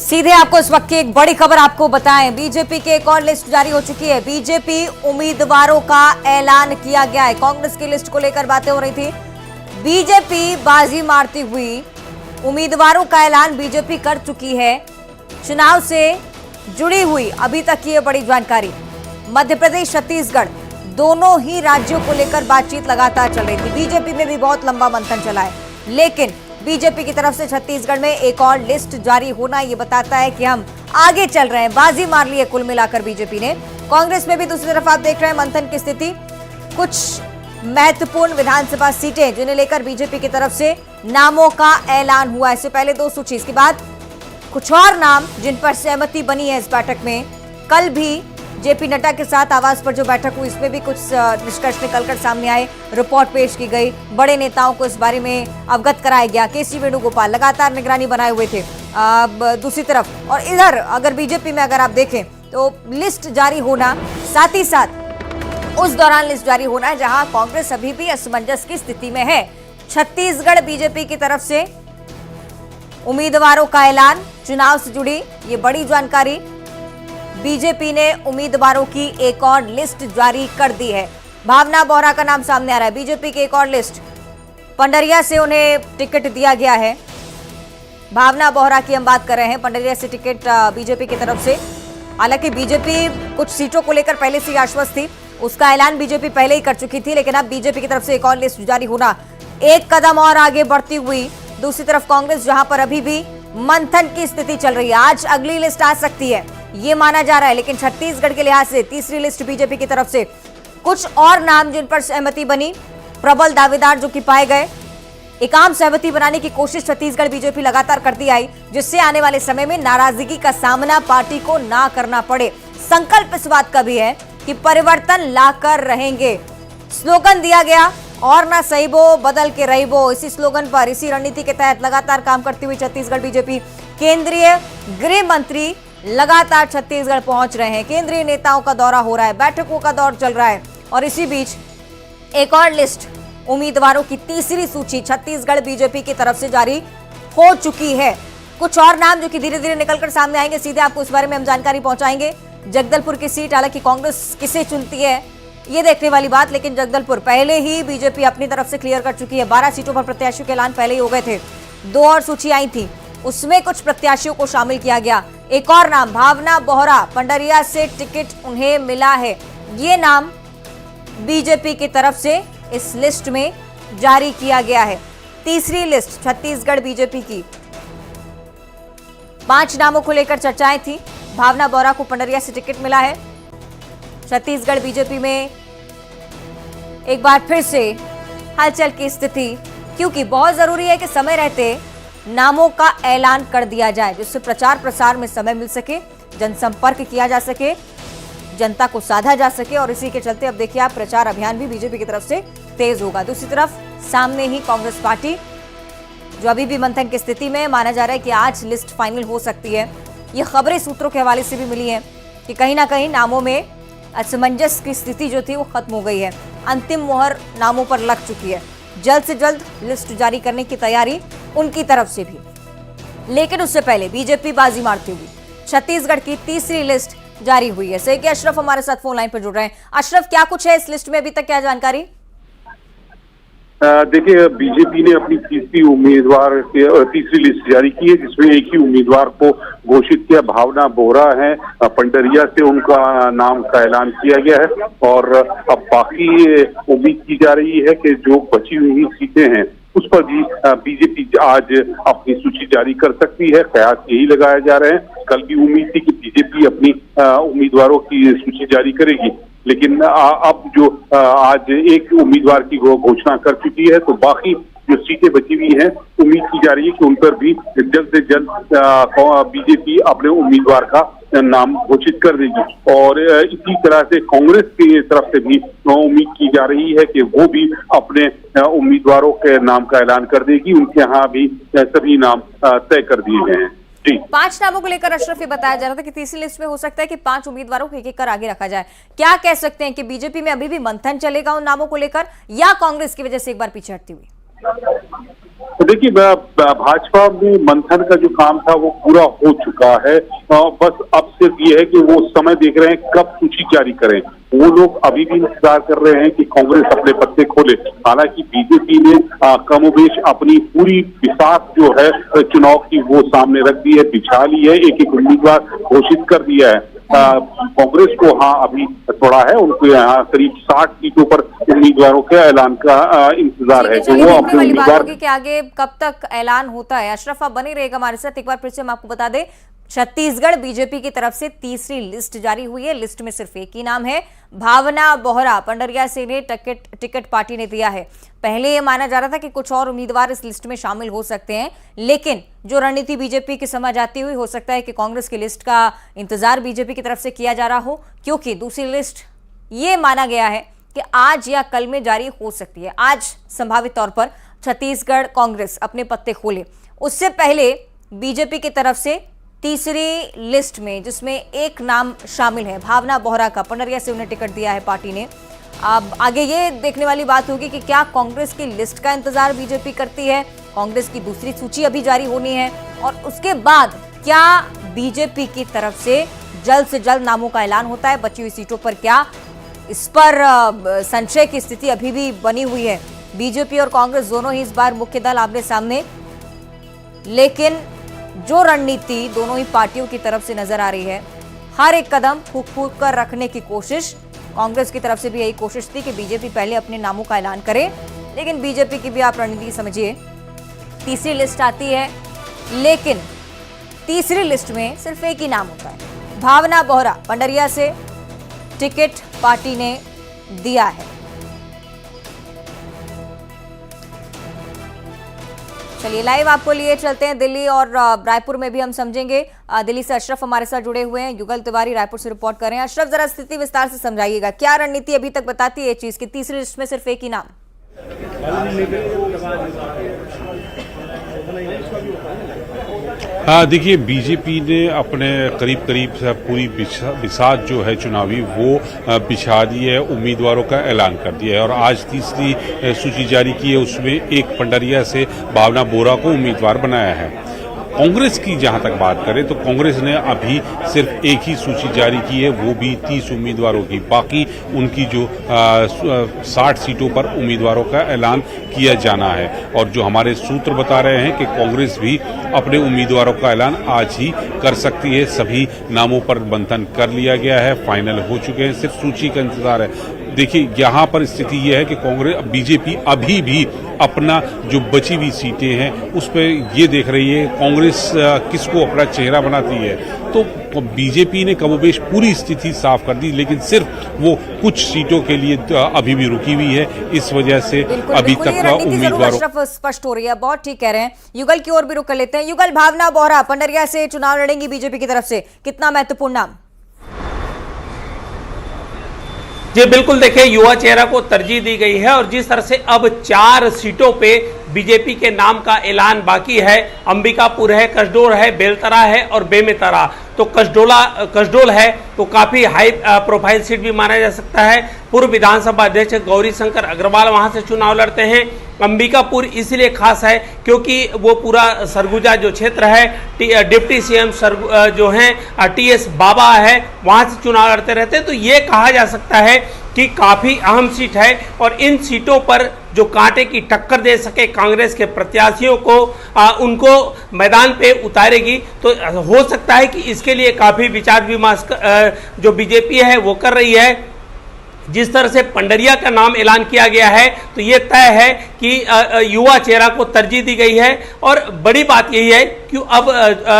सीधे आपको इस वक्त की एक बड़ी खबर आपको बताएं, बीजेपी की एक और लिस्ट जारी हो चुकी है। बीजेपी उम्मीदवारों का ऐलान किया गया है। कांग्रेस की लिस्ट को लेकर बातें हो रही थी। बीजेपी बाजी मारती हुई उम्मीदवारों का ऐलान बीजेपी कर चुकी है। चुनाव से जुड़ी हुई अभी तक की ये बड़ी जानकारी। मध्य प्रदेश, छत्तीसगढ़ दोनों ही राज्यों को लेकर बातचीत लगातार चल रही थी। बीजेपी में भी बहुत लंबा मंथन चला है, लेकिन बीजेपी की तरफ से छत्तीसगढ़ में एक और लिस्ट जारी होना ये बताता है कि हम आगे चल रहे हैं। बाजी मार ली है कुल मिलाकर बीजेपी ने। कांग्रेस में भी दूसरी तरफ आप देख रहे हैं मंथन की स्थिति। कुछ महत्वपूर्ण विधानसभा सीटें जिन्हें लेकर बीजेपी की तरफ से नामों का ऐलान हुआ। इससे पहले 2 सूची, इसके बाद कुछ और नाम जिन पर सहमति बनी है इस बैठक में। कल भी जेपी नड्डा के साथ आवास पर जो बैठक हुई, इसमें भी कुछ निष्कर्ष निकलकर सामने आए। रिपोर्ट पेश की गई, बड़े नेताओं को इस बारे में अवगत कराया गया। केसी वेणुगोपाल लगातार निगरानी बनाए हुए थे। दूसरी तरफ और इधर अगर बीजेपी में अगर आप देखें तो लिस्ट जारी होना, साथ ही साथ उस दौरान लिस्ट जारी होना है जहां कांग्रेस अभी भी असमंजस की स्थिति में है। छत्तीसगढ़ बीजेपी की तरफ से उम्मीदवारों का ऐलान, चुनाव से जुड़ी ये बड़ी जानकारी। बीजेपी ने उम्मीदवारों की एक और लिस्ट जारी कर दी है। भावना बोहरा का नाम सामने आ रहा है। बीजेपी की एक और लिस्ट, पंडरिया से उन्हें टिकट दिया गया है। भावना बोहरा की हम बात कर रहे हैं। पंडरिया से टिकट बीजेपी की तरफ से। हालांकि बीजेपी कुछ सीटों को लेकर पहले से ही आश्वस्त थी, उसका ऐलान बीजेपी पहले ही कर चुकी थी, लेकिन अब बीजेपी की तरफ से एक और लिस्ट जारी होना एक कदम और आगे बढ़ती हुई। दूसरी तरफ कांग्रेस, जहां पर अभी भी मंथन की स्थिति चल रही है। आज अगली लिस्ट आ सकती है ये माना जा रहा है, लेकिन छत्तीसगढ़ के लिहाज से तीसरी लिस्ट बीजेपी की तरफ से। कुछ और नाम जिन पर सहमति बनी, प्रबल दावेदार जो कि पाए गए। एक आम सहमति बनाने की कोशिश छत्तीसगढ़ बीजेपी लगातार करती आई, जिससे आने वाले समय में नाराजगी का सामना पार्टी को ना करना पड़े। संकल्प इस बात का भी है कि परिवर्तन लाकर रहेंगे। स्लोगन दिया गया, और ना सहीबो बदल के रहीबो। इसी स्लोगन पर, इसी रणनीति के तहत लगातार काम करती हुई छत्तीसगढ़ बीजेपी। केंद्रीय गृह मंत्री लगातार छत्तीसगढ़ पहुंच रहे हैं। केंद्रीय नेताओं का दौरा हो रहा है, बैठकों का दौर चल रहा है, और इसी बीच एक और लिस्ट उम्मीदवारों की तीसरी सूची छत्तीसगढ़ बीजेपी की तरफ से जारी हो चुकी है। कुछ और नाम जो कि धीरे धीरे निकलकर सामने आएंगे, सीधे आपको इस बारे में हम जानकारी पहुंचाएंगे। जगदलपुर की सीट, हालांकि कांग्रेस किसे चुनती है ये देखने वाली बात, लेकिन जगदलपुर पहले ही बीजेपी अपनी तरफ से क्लियर कर चुकी है। 12 सीटों पर प्रत्याशियों के ऐलान पहले ही हो गए थे। 2 और सूची आई थी, उसमें कुछ प्रत्याशियों को शामिल किया गया। एक और नाम, भावना बोहरा, पंडरिया से टिकट उन्हें मिला है। ये नाम बीजेपी की तरफ से इस लिस्ट में जारी किया गया है। तीसरी लिस्ट छत्तीसगढ़ बीजेपी की। 5 नामों को लेकर चर्चाएं थी। भावना बोहरा को पंडरिया से टिकट मिला है। छत्तीसगढ़ बीजेपी में एक बार फिर से हलचल की स्थिति, क्योंकि बहुत जरूरी है कि समय रहते नामों का ऐलान कर दिया जाए, जिससे प्रचार प्रसार में समय मिल सके, जनसंपर्क किया जा सके, जनता को साधा जा सके। और इसी के चलते अब देखिए आप, प्रचार अभियान भी बीजेपी की तरफ से तेज होगा। दूसरी तरफ सामने ही कांग्रेस पार्टी, जो अभी भी मंथन की स्थिति में। माना जा रहा है कि आज लिस्ट फाइनल हो सकती है। ये खबरें सूत्रों के हवाले से भी मिली है कि कहीं ना कहीं नामों में असमंजस की स्थिति जो थी वो खत्म हो गई है। अंतिम मोहर नामों पर लग चुकी है। जल्द से जल्द लिस्ट जारी करने की तैयारी उनकी तरफ से भी। लेकिन उससे पहले बीजेपी बाजी मारती हुई छत्तीसगढ़ की तीसरी लिस्ट जारी हुई है। सही कि अशरफ हमारे साथ फोन लाइन पर जुड़ रहे हैं। अशरफ, क्या कुछ है इस लिस्ट में अभी तक, क्या जानकारी? देखिए, बीजेपी ने अपनी तीसरी लिस्ट जारी की है, जिसमें एक ही उम्मीदवार को घोषित किया। भावना बोहरा है, पंडरिया से उनका नाम का ऐलान किया गया है। और अब बाकी उम्मीद की जा रही है कि जो बची हुई सीटें हैं उस पर भी बीजेपी आज अपनी सूची जारी कर सकती है। कयास यही लगाया जा रहे हैं। कल भी उम्मीद थी कि बीजेपी अपनी उम्मीदवारों की सूची जारी करेगी, लेकिन अब जो आज एक उम्मीदवार की घोषणा कर चुकी है, तो बाकी जो सीटें बची हुई हैं उम्मीद की जा रही है कि उन पर भी जल्द से जल्द बीजेपी अपने उम्मीदवार का नाम घोषित कर देगी। और इसी तरह से कांग्रेस की तरफ से भी उम्मीद की जा रही है कि वो भी अपने उम्मीदवारों के नाम का ऐलान कर देगी। उनके यहाँ भी सभी नाम तय कर दिए गए हैं। 5 नामों को लेकर अशरफ ये बताया जा रहा था कि तीसरी लिस्ट में हो सकता है कि 5 उम्मीदवारों को एक-एक कर आगे रखा जाए। क्या कह सकते हैं कि बीजेपी में अभी भी मंथन चलेगा उन नामों को लेकर, या कांग्रेस की वजह से एक बार पीछे हटती हुई? तो देखिए भाजपा में मंथन का जो काम था वो पूरा हो चुका है। बस अब सिर्फ ये है कि वो समय देख रहे हैं कब सूची जारी करें। वो लोग अभी भी इंतजार कर रहे हैं कि कांग्रेस अपने पत्ते खोले। हालांकि बीजेपी ने कमोबेश अपनी पूरी बिसात जो है चुनाव की वो सामने रख दी है, बिछा ली है, एक एक उम्मीदवार घोषित कर दिया है। कांग्रेस को अभी थोड़ा है, उनको यहाँ करीब 60 सीटों पर उम्मीदवारों के ऐलान का इंतजार है। तो वो अपने उम्मीदवार के आगे कब तक ऐलान होता है। अशरफ आप बने रहेगा हमारे साथ। एक बार फिर से हम आपको बता दें, छत्तीसगढ़ बीजेपी की तरफ से तीसरी लिस्ट जारी हुई है। लिस्ट में सिर्फ एक ही नाम है, भावना बोहरा। पंडरिया से ने टिकट पार्टी ने दिया है। पहले यह माना जा रहा था कि कुछ और उम्मीदवार इस लिस्ट में शामिल हो सकते हैं, लेकिन जो रणनीति बीजेपी की समझ आती हुई हो सकता है कि कांग्रेस की लिस्ट का इंतजार बीजेपी की तरफ से किया जा रहा हो, क्योंकि दूसरी लिस्ट ये माना गया है कि आज या कल में जारी हो सकती है। आज संभावित तौर पर छत्तीसगढ़ कांग्रेस अपने पत्ते खोले, उससे पहले बीजेपी की तरफ से तीसरी लिस्ट में, जिसमें एक नाम शामिल है भावना बोहरा का, पंडरिया से उन्हें टिकट दिया है पार्टी ने। अब आगे ये देखने वाली बात होगी कि क्या कांग्रेस की लिस्ट का इंतजार बीजेपी करती है। कांग्रेस की दूसरी सूची अभी जारी होनी है और उसके बाद क्या बीजेपी की तरफ से जल्द नामों का ऐलान होता है। बची हुई सीटों पर क्या, इस पर संशय की स्थिति अभी भी बनी हुई है। बीजेपी और कांग्रेस दोनों ही इस बार मुख्य दल आमने सामने, लेकिन जो रणनीति दोनों ही पार्टियों की तरफ से नजर आ रही है, हर एक कदम फूंक कर रखने की कोशिश। कांग्रेस की तरफ से भी यही कोशिश थी कि बीजेपी पहले अपने नामों का ऐलान करे, लेकिन बीजेपी की भी आप रणनीति समझिए। तीसरी लिस्ट आती है, लेकिन तीसरी लिस्ट में सिर्फ एक ही नाम होता है, भावना बोहरा। पंडरिया से टिकट पार्टी ने दिया है। चलिए लाइव आपको लिए चलते हैं दिल्ली और रायपुर में भी हम समझेंगे। दिल्ली से अशरफ हमारे साथ जुड़े हुए हैं, युगल तिवारी रायपुर से रिपोर्ट कर रहे हैं। अशरफ, जरा स्थिति विस्तार से समझाइएगा, क्या रणनीति अभी तक बताती है ये चीज कि तीसरी लिस्ट में सिर्फ एक ही नाम। हाँ देखिए, बीजेपी ने अपने करीब पूरी बिसात जो है चुनावी वो बिछा दी है, उम्मीदवारों का ऐलान कर दिया है और आज तीसरी सूची जारी की है। उसमें एक पंडरिया से भावना बोहरा को उम्मीदवार बनाया है। कांग्रेस की जहां तक बात करें तो कांग्रेस ने अभी सिर्फ एक ही सूची जारी की है, वो भी 30 उम्मीदवारों की। बाकी उनकी जो 60 सीटों पर उम्मीदवारों का ऐलान किया जाना है और जो हमारे सूत्र बता रहे हैं कि कांग्रेस भी अपने उम्मीदवारों का ऐलान आज ही कर सकती है। सभी नामों पर मंथन कर लिया गया है, फाइनल हो चुके हैं, सिर्फ सूची का इंतजार है। देखिए यहाँ पर स्थिति यह है कि कांग्रेस बीजेपी अभी भी अपना जो बची हुई सीटें हैं उस पर ये देख रही है कांग्रेस किसको अपना चेहरा बनाती है। तो बीजेपी ने कमोबेश पूरी स्थिति साफ कर दी, लेकिन सिर्फ वो कुछ सीटों के लिए अभी भी रुकी हुई है। इस वजह से अभी तक उम्मीदवारों स्पष्ट हो रही है। बहुत ठीक कह रहे हैं। युगल की ओर भी रुक कर लेते हैं। युगल, भावना बोहरा पंडरिया से चुनाव लड़ेंगी बीजेपी की तरफ से, कितना महत्वपूर्ण नाम? जी बिल्कुल, देखिए युवा चेहरा को तरजीह दी गई है और जिस तरह से अब 4 सीटों पे बीजेपी के नाम का ऐलान बाकी है, अंबिकापुर है, कसडोल है, बेलतरा है और बेमेतरा। तो कसडोल है तो काफी हाई प्रोफाइल सीट भी माना जा सकता है। पूर्व विधानसभा अध्यक्ष गौरी शंकर अग्रवाल वहां से चुनाव लड़ते हैं। अंबिकापुर इसलिए खास है क्योंकि वो पूरा सरगुजा जो क्षेत्र है, डिप्टी सीएम जो हैं टीएस बाबा है, वहां से चुनाव लड़ते रहते हैं। तो ये कहा जा सकता है कि काफी अहम सीट है और इन सीटों पर जो कांटे की टक्कर दे सके कांग्रेस के प्रत्याशियों को, उनको मैदान पे उतारेगी। तो हो सकता है कि इसके लिए काफी विचार विमर्श जो बीजेपी है वो कर रही है। जिस तरह से पंडरिया का नाम ऐलान किया गया है तो ये तय है कि युवा चेहरा को तरजीह दी गई है। और बड़ी बात यही है कि अब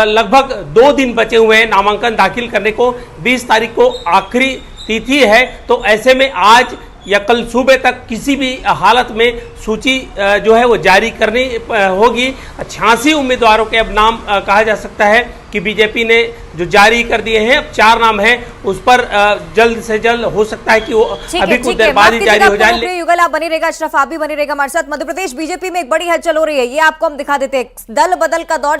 लगभग 2 दिन बचे हुए हैं नामांकन दाखिल करने को। 20 तारीख को आखिरी तिथि है, तो ऐसे में आज या कल सुबह तक किसी भी हालत में सूची जो है वो जारी करनी होगी। 86 उम्मीदवारों के अब नाम कहा जा सकता है कि बीजेपी ने जो जारी कर दिए हैं। अब 4 नाम हैं, उस पर जल्द से जल्द हो सकता है कि वो अभी कुछ देर बाद ही जारी हो जाए। युगल आप बनी रहेगा, अशरफ आप भी बनी रहेगा हमारे साथ। मध्य प्रदेश बीजेपी में एक बड़ी हलचल हो रही है, ये आपको हम दिखा देते हैं। दल बदल का दौर